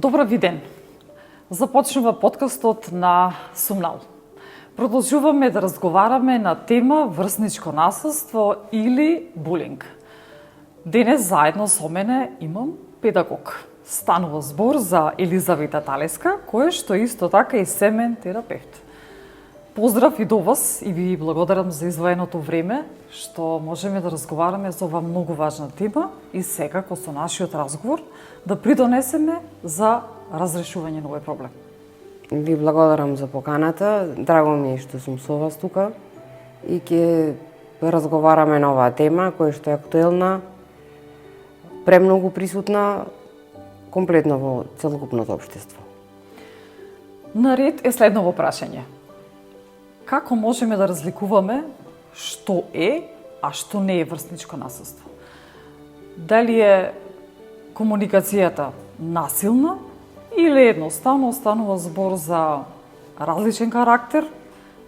Добар ви ден! Започнува подкастот на Сумнал. Продолжуваме да разговараме на тема врсничко насилство или булинг. Денес заедно со мене имам педагог. Станува збор за Елизавета Талеска, која што исто така и семен терапевт. Поздрав и до вас и ви благодарам за издвоеното време што можеме да разговараме за ова многу важна тема и секако со нашиот разговор да придонесеме за разрешување на овој проблем. Ви благодарам за поканата. Драго ми е што сум со вас тука и ќе разговараме на оваа тема која што е актуелна, премногу присутна комплетно во целокупното општество. Наред е следново прашање. Како можеме да разликуваме што е, а што не е врсничко насилство? Дали е комуникацијата насилна или едноставно станува збор за различен карактер,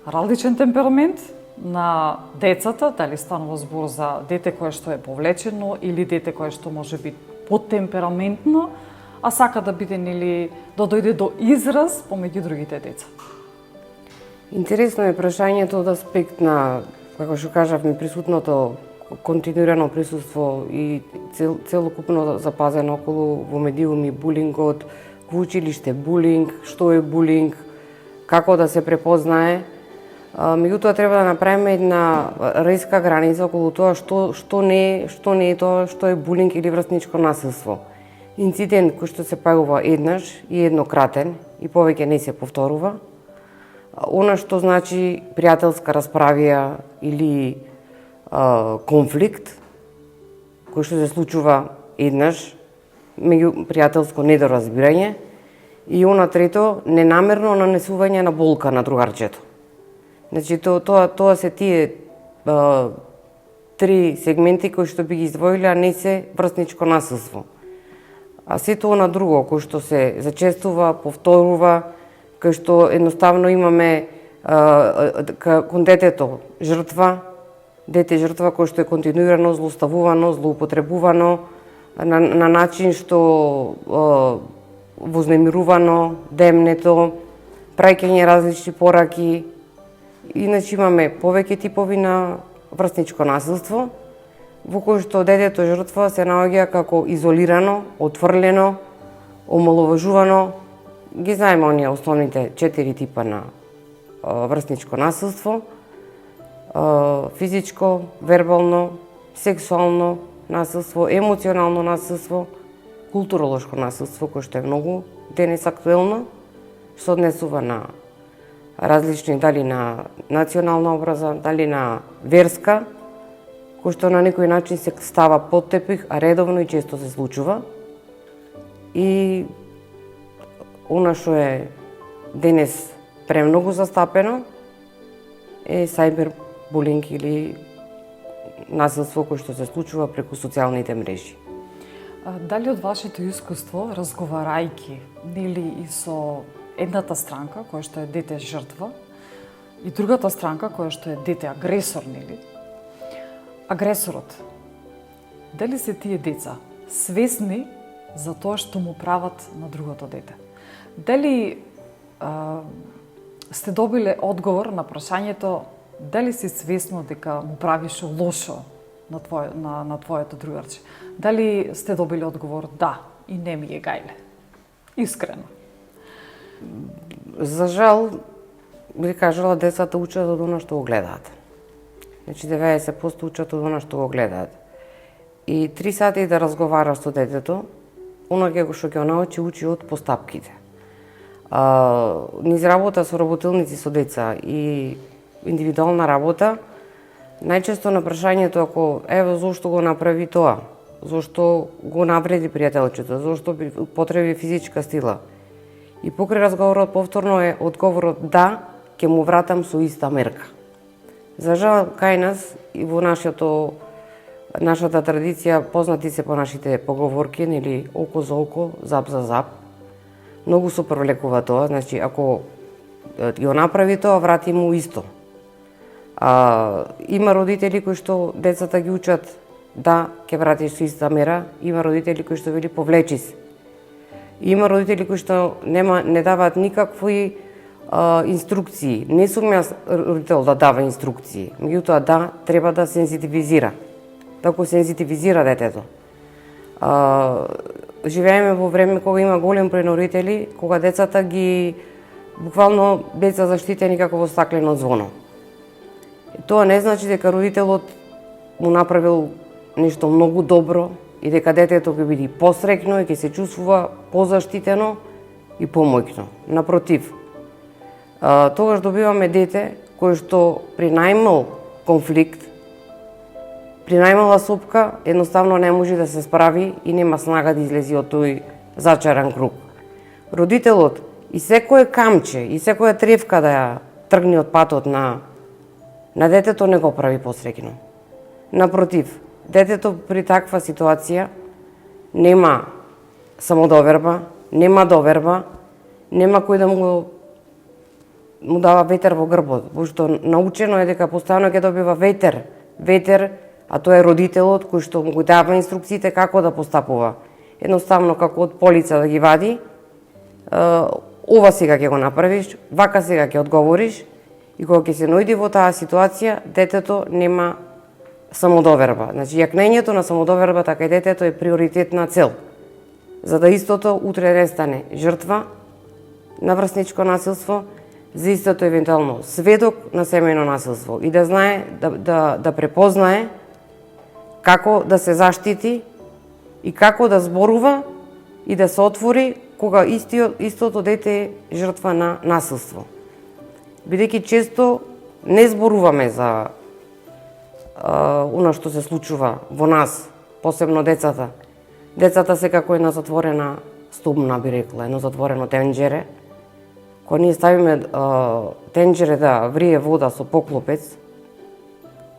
различен темперамент на децата, дали станува збор за дете кое што е повлечено или дете кое што може би подтемпераментно, а сака да биде нели да дојде до израз помеѓу другите деца. Интересно е прашањето од аспект на, како што кажавме, присутното континуирано присуство и целокупно запазено околу во медиуми булингот, во училиште булинг, што е булинг, како да се препознае. Меѓутоа треба да направиме една резка граница околу тоа што не е тоа што е булинг или врсничко насилство. Инцидент кој што се појавува еднаш и еднократен и повеќе не се повторува. Она што значи пријателска расправија или конфликт кој што се случува еднаш меѓу пријателско недоразбирање и она трето ненамерно нанесување на болка на другарчето. Значи тоа се тие три сегменти кои што би ги издвоиле, а не се врсничко насилство. А сето она друго кој што се зачестува, повторува, кај што едноставно имаме кон детето жртва, дете жртва кој што е континуирано злоставувано, злоупотребувано на начин што вознемирувано, демнето, праќање различни пораки. Иначе имаме повеќе типови на врсничко насилство, во кој што детето жртва се наоѓа како изолирано, отфрлено, омаловажувано. Ги знаеме оние основните 4 типа на врсничко насилство: физичко, вербално, сексуално насилство, емоционално насилство, културолошко насилство, кој што е многу денес актуелно, се однесува на различни, дали на национална образа, дали на верска, кој што на некој начин се става под тепих, а редовно и често се случува. И она што е денес премногу застапено е сајбербулинг или насилство кој што се случува преку социјалните мрежи. Дали од вашето искуство, разговарајќи нели и со едната странка која што е дете жртва и другата странка која што е дете агресор, нели? Агресорот, дали се тие деца свесни за тоа што му прават на другото дете? Дали сте добиле одговор на прашањето дали си свесно дека му правиш лошо на твоето другарче? Дали сте добили одговор да и не ми е гајле? Искрено. За жал, би кажала, децата учат од она што го гледаат. Значи 90% учат од она што го гледаат. И 3 сати да разговараш со детето, она што ќе научи, учи од постапките. Низ работа со работилници со деца и индивидуална работа, најчесто на прашањето ако ево зошто го направи тоа, зошто го навреди пријателчето, зошто потреби физичка сила. И покрај разговорот повторно е одговорот да, ќе му вратам со иста мерка. За жал, кај нас и во нашата традиција, познати се по нашите поговорки, нели око за око, зап за зап. Многу се превлекува тоа, значи ако ја направи тоа, врати му исто. Има родители кои што децата ги учат да ќе вратиш со иста мера, има родители кои што вели повлечи се. И има родители кои што не даваат никакви инструкции. Не сум јас родител да дава инструкции, меѓутоа да, треба да сензитивизира. Тако сензитивизира детето. Живееме во време кога има голем број на родители, кога децата ги буквално беца заштитени како во стаклено звоно. И тоа не значи дека родителот му направил нешто многу добро и дека детето ќе биде посреќно и ќе се чувствува позаштитено и помоќно. Напротив, тогаш добиваме дете кое што при најмал конфликт, при најмала сопка, едноставно не може да се справи и нема снага да излези од тој зачаран круг. Родителот и секое камче, и секоја тревка да ја тргне од патот на детето не го прави посреќно. Напротив, детето при таква ситуација нема самодоверба, нема доверба, нема кој да му дава ветер во грбот, пошто научено е дека постојано ќе добива ветер, а тоа е родителот кој што му го дава инструкциите како да постапува. Едноставно како од полица да ги вади, ова сега ќе го направиш, вака сега ќе одговориш, и кога ќе се наоѓи во таа ситуација, детето нема самодоверба. Значи, јакнењето на самодовербата кај детето е приоритетна цел, за да истото утре не стане жртва на врсничко насилство, за истото евентуално сведок на семејно насилство и да знае, да препознае како да се заштити и како да зборува и да се отвори кога истото дете е жртва на насилство. Бидејќи често не зборуваме за она што се случува во нас, посебно децата. Децата се како една затворена стомна, би рекла, едно затворено тенџере. Кога ние ставиме тенџере да врие вода со поклопец,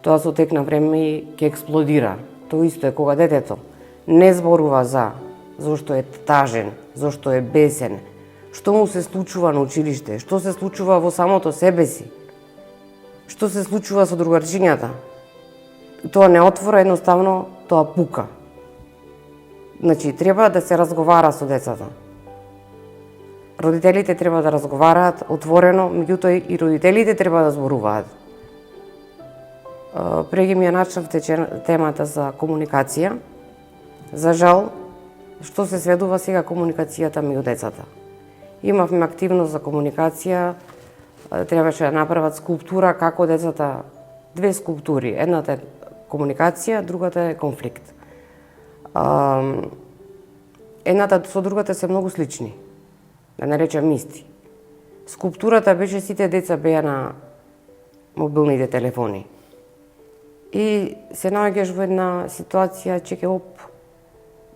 тоа со тек на време и ќе експлодира. Тоа исто е кога детето не зборува зошто е тажен, зошто е бесен, што му се случува на училиште, што се случува во самото себе си, што се случува со другарчињата. Тоа не отвора, едноставно тоа пука. Значи, треба да се разговара со децата. Родителите треба да разговараат отворено, меѓутоа и родителите треба да зборуваат. Преги ми ја начнавте темата за комуникација. За жал, што се сведува сега комуникацијата меѓу децата. Имавме активност за комуникација, требаше да направат скулптура како децата, две скулптури, едната е комуникација, другата е конфликт. Едната со другата се многу слични, да не речем исти. Скулптурата беше сите деца беа на мобилните телефони. И се наоѓаш во една ситуација, чеке оп,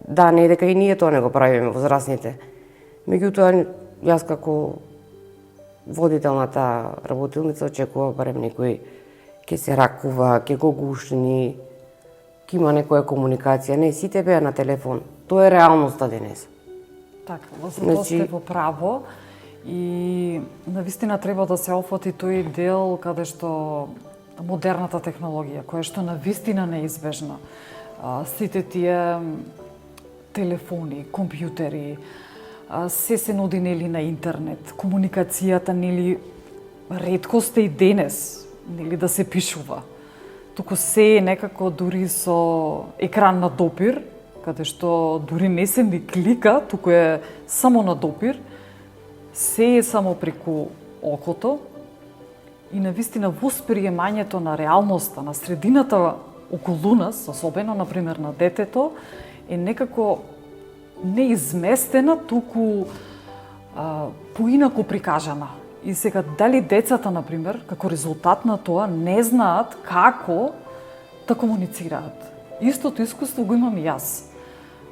да, не дека и ние тоа не го правиме возрастните. Меѓутоа, јас како водител на таа работилница очекува барем некој ќе се ракува, ќе го гушни, ќе има некоја комуникација. Не, сите беа на телефон. Тоа е реалноста денес. Така, тоа сте во право и навистина треба да се офати тој дел каде што модерната технологија, која што навистина неизбежна. Сите тие телефони, компјутери, се нуди нели на интернет, комуникацијата нели реткост е и денес, нели да се пишува. Туку се е некако дури со екран на допир, каде што дури не се ни клика, туку е само на допир, се е само преку окото и навистина восприемањето на реалноста, на средината околу нас, особено, например, на детето, е некако неизместена, туку поинаку прикажана. И сега, дали децата, например, како резултат на тоа, не знаат како да комуницираат. Истото искуство го имам и јас.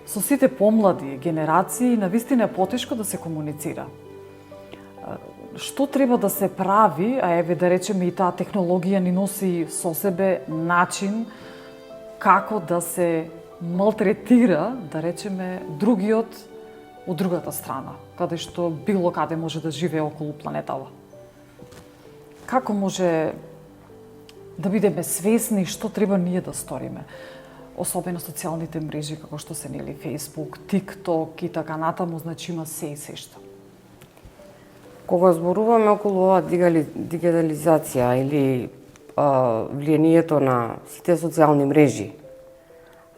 Со сите помлади генерации, навистина е потешко да се комуницира. Што треба да се прави, а еве да речеме и таа технологија ни носи со себе начин како да се малтретира, да речеме, другиот од другата страна, каде што било каде може да живее околу планетава. Како може да бидеме свесни што треба ние да сториме? особено социјалните мрежи како што се нели Facebook, TikTok и така натаму, значи има се и се што. Кога зборуваме околу оваа дигитализација или влијанието на сите социјални мрежи,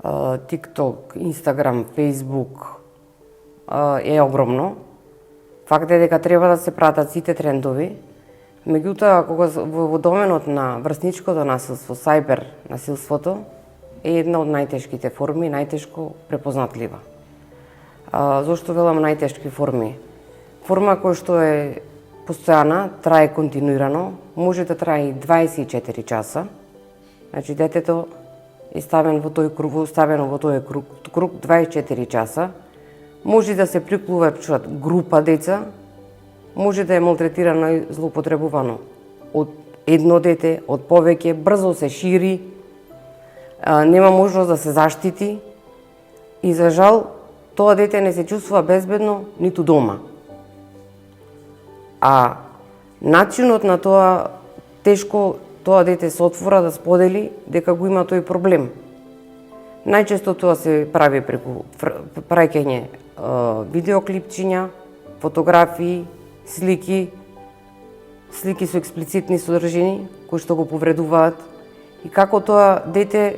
TikTok, Instagram, Facebook, е огромно. Факт е дека треба да се пратат сите трендови. Меѓутоа, кога во доменот на врсничкото насилство, сајбер насилството, е една од најтешките форми, најтешко препознатлива. Зошто велам најтешки форми? Форма која што е постојана, трае континуирано, може да трае и 24 часа. Значи, детето е ставено во тој круг 24 часа. Може да се приклучат група деца, може да е малтретирано и злоупотребувано од едно дете, од повеќе, брзо се шири, нема можност да се заштити и за жал тоа дете не се чувствува безбедно ниту дома. А начинот на тоа тешко тоа дете се отвора да сподели дека го има тој проблем. Најчесто тоа се прави преку праќање видеоклипчиња, фотографии, слики со експлицитни содржини кои што го повредуваат и како тоа дете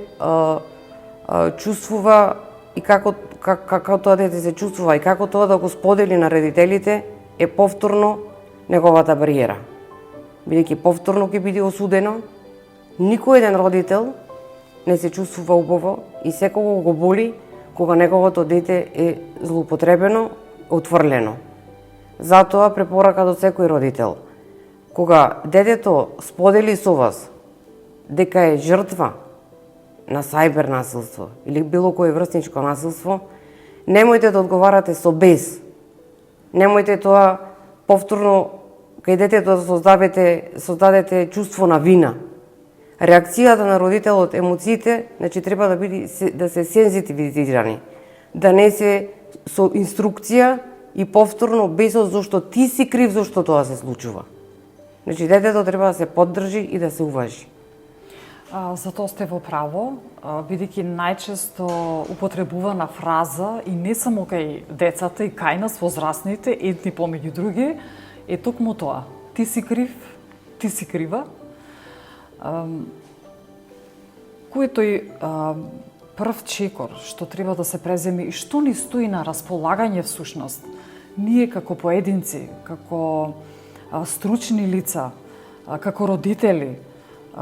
чувствува и како тоа дете се чувствува и како тоа да го сподели на родителите е повторно неговата бариера. Бидејќи повторно ќе биде осудено, никој еден родител не се чувствува убаво и секого го боли кога неговото дете е злоупотребено, отврлено. Затоа препорака до секој родител. Кога детето сподели со вас дека е жртва на сајбер насилство или било кое врсничко насилство, немојте да одговарате со без. Немојте тоа повторно кај детето да создадете чувство на вина. Реакцијата на родителот, емоциите, значи треба да се сензитивизирани, да не се со инструкција и повторно без зашто ти си крив зашто тоа се случува. Значи детето треба да се поддржи и да се уважи. Затоа сте во право, бидејќи најчесто употребувана фраза и не само кај децата и кај нас возрастните, едни помеѓу други, е токму тоа. Ти си крив, ти си крива. Кој е тој прв чекор што треба да се преземе и што ни стои на располагање всушност? Ние како поединци, како стручни лица, како родители,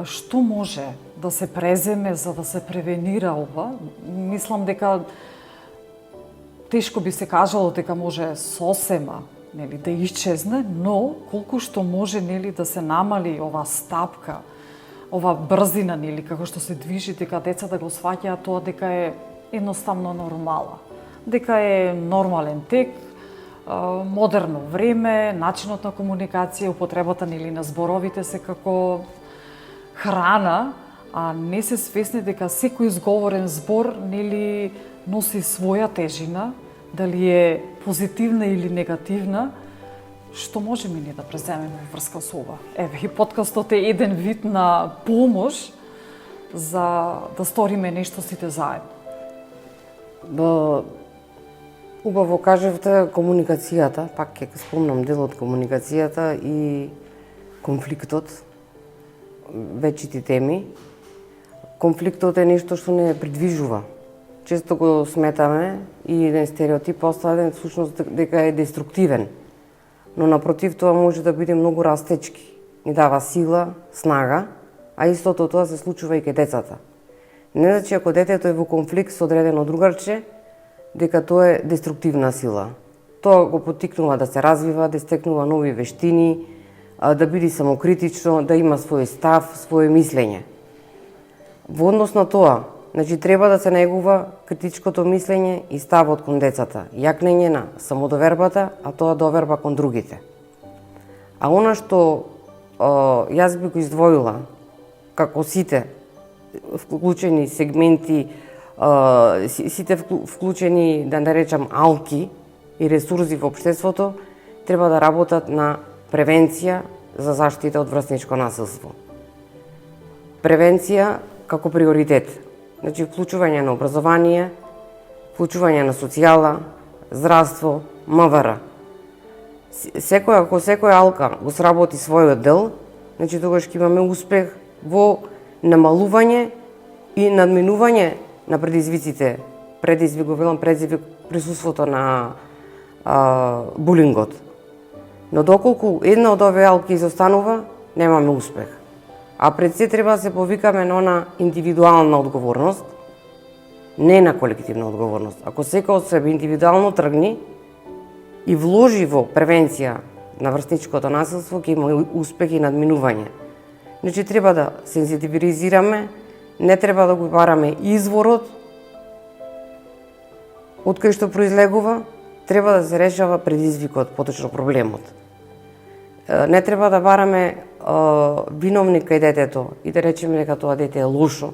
што може да се преземе за да се превенира ова? Мислам дека тешко би се кажало дека може сосема, нели, да исчезне, но колку што може, нели, да се намали ова стапка, ова брзина, нели, како што се движи, дека децата го сваќаат тоа дека е едноставно нормала, дека е нормален тек, модерно време, начинот на комуникација, употребата, нели, на зборовите се како храна, а не се свесни дека секој изговорен збор, нели, носи своја тежина, дали е позитивна или негативна. Што можеме ние да преземеме во врска со ова? Еве, и подкастот е еден вид на помош за да сториме нешто сите заедно. Убаво кажавте комуникацијата, пак ќе спомнам дел од комуникацијата и конфликтот, вечите теми. Конфликтот е нешто што не придвижува. Често го сметаме и еден стереотип поставен всушност дека е деструктивен. Но напротив, тоа може да биде многу растечки. Ни дава сила, снага, а истото тоа се случува и кај децата. Не значи ако детето е во конфликт со одредено другарче, дека тоа е деструктивна сила. Тоа го поттикнува да се развива, да стекнува нови вештини, да биде самокритично, да има свој став, своје мислење. Во однос на тоа, значи треба да се негува критичкото мислење и ставот кон децата, јакнење на самодовербата, а тоа доверба кон другите. А она што јас би го издвоила, како сите вклучени сегменти, сите вклучени, да не речам, алки и ресурси во општеството, треба да работат на превенција за заштита од врсничко насилство. Превенција како приоритет. Значи, вклучување на образование, вклучување на социјала, здравство, МВР. Ако секоја алка го сработи својот дел, значи тогаш ќе имаме успех во намалување и надминување на предизвиците, присуството на булингот. Но доколку една од овие алки изостанува, немаме успех. А пред се треба да се повикаме на она индивидуална одговорност, не на колективна одговорност. Ако секој од себе индивидуално тргни и вложи во превенција на врсничкото насилство, ќе има успех и надминување. Значи треба да сензитивизираме, не треба да го бараме изворот од кај што произлегува, треба да се решава предизвикот, поточно проблемот. Не треба да бараме виновник кај детето и да речеме дека тоа дете е лошо.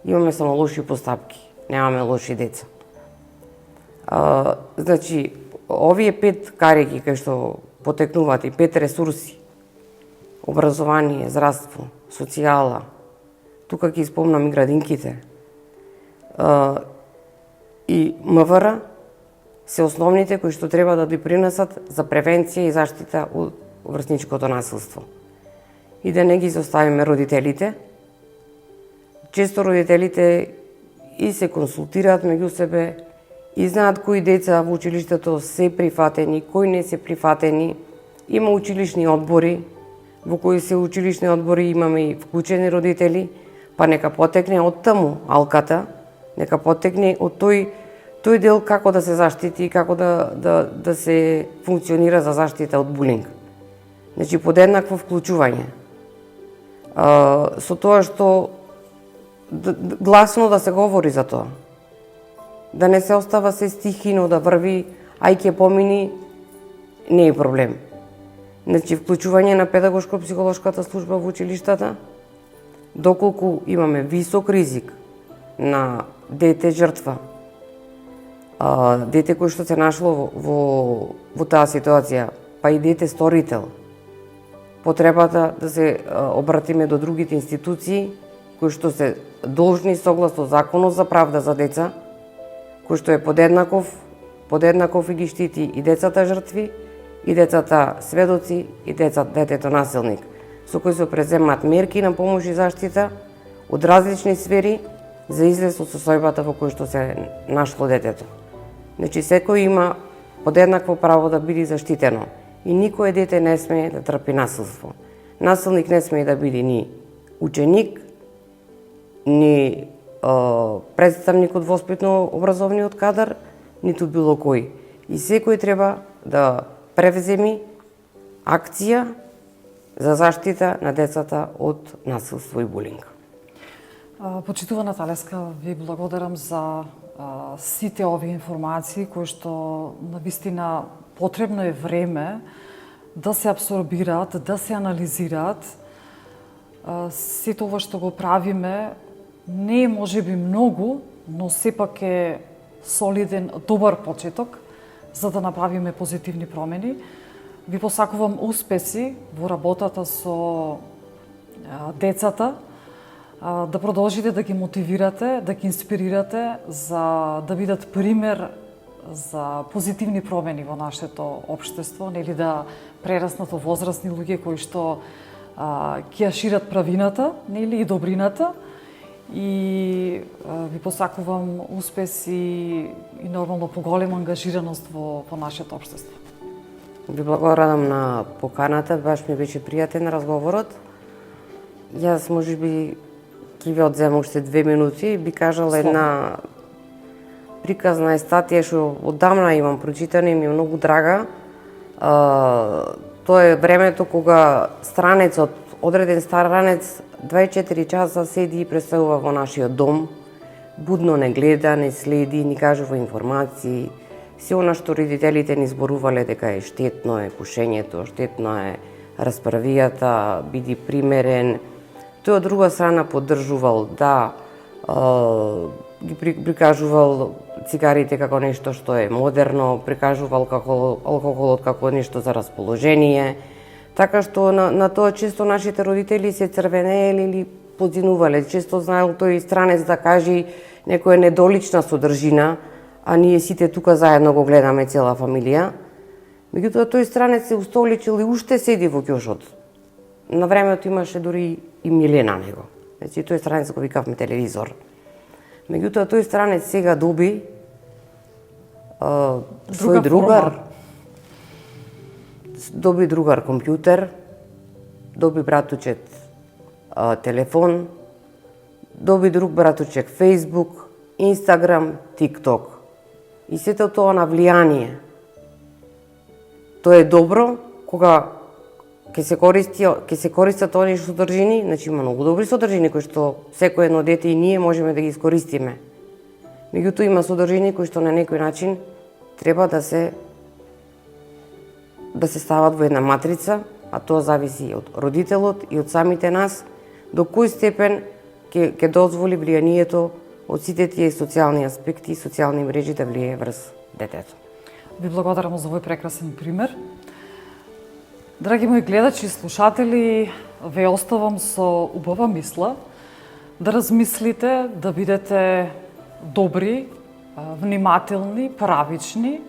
Имаме само лоши постапки, немаме лоши деца. Значи, овие 5 карики кај што потекнуваат и 5 ресурси, образование, здравство, социјала, тука ќе спомнам и градинките, и МВР, се основните кои што треба да допринесат за превенција и заштита од врсничкото насилство. И да не ги заставиме родителите. Често родителите и се консултираат меѓу себе и знаат кои деца во училиштето се прифатени, кои не се прифатени. Има училишни одбори, во кои се училишни одбори имаме и вклучени родители, па нека потекне од таму алката, нека потекне од тој дел како да се заштити и како да се функционира за заштита од булинг. Значи, подеднакво вклучување. Со тоа што гласно да се говори за тоа. Да не се остава се стихино да врви, ај ќе помини, не е проблем. Значи, вклучување на педагошко-психолошката служба во училиштата, доколку имаме висок ризик на дете жртва, дете кој што се нашло во таа ситуација, па и дете сторител, потребата да се обратиме до другите институции кои што се должни согласно Законот за правда за деца, кој што е подеднаков и ги штити и децата жртви, и децата сведоци, и детето насилник, со кои се преземаат мерки на помош и заштита од различни сфери за излез од состојбата во кој што се нашло детето. Значи, секој има подеднакво право да биде заштитено и никое дете не смее да трпи насилство. Насилник не смее да биде ни ученик, ни представник од воспитно-образовниот кадар, ниту било кој. И секој треба да превземи акција за заштита на децата од насилство и булинг. Почитувана Талеска, ви благодарам за сите овие информации кои што навистина потребно е време да се абсорбираат, да се анализираат. Сето ова што го правиме не е можеби многу, но сепак е солиден, добар почеток за да направиме позитивни промени. Ви посакувам успеси во работата со децата, да продолжите да ги мотивирате, да ги инспирирате за да бидат пример за позитивни промени во нашето општество, нели да прераснат во возрастни луѓе кои што ќе ја шират правината, нели и добрината. И ви посакувам успес и нормално поголема ангажираност во нашето општество. Ви благодарам на поканата, баш ми беше пријатен разговорот. Јас можеби ќе ви одземам уште 2 минути и би кажала една приказна статија што одамна имам прочитана и ми е многу драга. Тоа е времето кога странецот, одреден старанец, 24 часа седи и представува во нашиот дом, будно не гледа, не следи, ни кажува информации, се она што родителите ни зборувале дека е штетно е пушењето, штетно е расправијата, биди примерен. Тој од друга страна поддржувал, ги прикажувал цигарите како нешто што е модерно, прикажувал алкохолот како нешто за расположение, така што на тоа често нашите родители се црвенеели или подзинувале. Често знаел тој странец да каже некоја недолична содржина, а ние сите тука заедно го гледаме цела фамилија. Меѓутоа тој странец се устоличил и уште седи во ќошот. На времето имаше дури и Милена него. Значи тој странец го викавме телевизор. Меѓутоа тој странец сега доби свој другар, доби другар компјутер, доби братучет телефон, доби друг братучек Facebook, Instagram, TikTok. И сето тоа на влијание. Тоа е добро кога ќе се користат оние содржини, значи има многу добри содржини кои што секој едно дете и ние можеме да ги искористиме. Меѓутоа има содржини кои што на некој начин треба да се стават во една матрица, а тоа зависи од родителот и од самите нас, до кој степен ќе дозволи влијанието од сите тие социјални аспекти и социјални мрежи да влијае врз детето. Ви благодарам за овој прекрасен пример. Драги мои гледачи и слушатели, ве оставам со убава мисла да размислите, да бидете добри, внимателни, правични,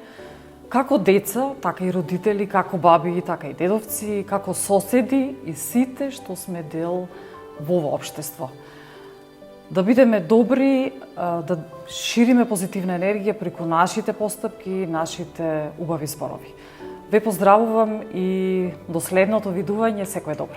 како деца, така и родители, како баби, така и дедовци, како соседи и сите што сме дел во ово општество. Да бидеме добри, да шириме позитивна енергија преку нашите постапки, нашите убави зборови. Ве поздравувам и до следното видување, секое добро.